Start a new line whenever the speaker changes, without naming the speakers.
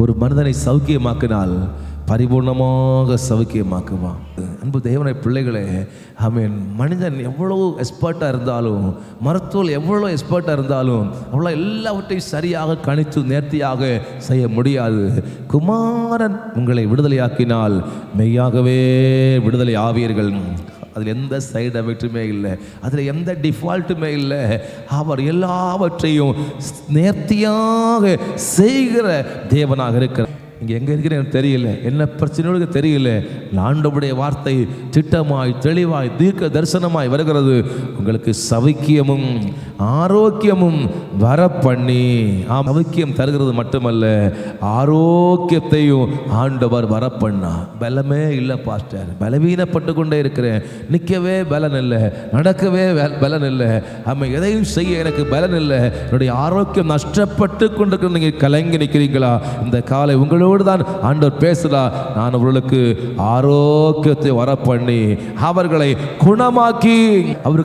ஒரு மனிதனை சௌக்கியமாக்கினால் பரிபூர்ணமாக சௌக்கியமாக்குவான். அன்பு தேவனை பிள்ளைகளே, ஆமென். மனிதன் எவ்வளோ எக்ஸ்பர்ட்டாக இருந்தாலும், மருத்துவர் எவ்வளோ எக்ஸ்பர்ட்டாக இருந்தாலும் அவ்வளோ எல்லாவற்றையும் சரியாக கணித்து நேர்த்தியாக செய்ய முடியாது. குமாரன் உங்களை விடுதலையாக்கினால் மெய்யாகவே விடுதலை ஆவீர்கள். அதில் எந்த சைடு எஃபெக்ட்டுமே இல்லை, அதில் எந்த டிஃபால்ட்டுமே இல்லை. அவர் எல்லாவற்றையும் நேர்த்தியாக செய்கிற தேவனாக இருக்கிறார். இங்கே எங்கே இருக்கிறேன் எனக்கு தெரியல, என்ன பிரச்சனையோடு தெரியல. ஆண்டவருடைய வார்த்தை திட்டமாய் தெளிவாய் தீர்க்க தரிசனமாய் வருகிறது. உங்களுக்கு சௌக்கியமும் ஆரோக்கியமும் வர பண்ணி, சௌக்கியம் தருகிறது மட்டுமல்ல, ஆரோக்கியத்தையும் ஆண்டவர் வர பண்ணா. பலமே இல்லை பாஸ்டர், பலவீனப்பட்டு கொண்டே இருக்கிறேன், நிற்கவே பலன் இல்லை, நடக்கவே பலன் இல்லை, ஆமாம், எதையும் செய்ய எனக்கு பலன் இல்லை, என்னுடைய ஆரோக்கியம் நஷ்டப்பட்டு கொண்டிருக்கிற நீங்கள் கலங்கி நிற்கிறீங்களா? இந்த காலை உங்களோடு தான் ஆண்டவர் பேசுகிறார். நான் அவர்களுக்கு ஆரோக்கியத்தை வர பண்ணி அவர்களை குணமாக்கி அவருக்கு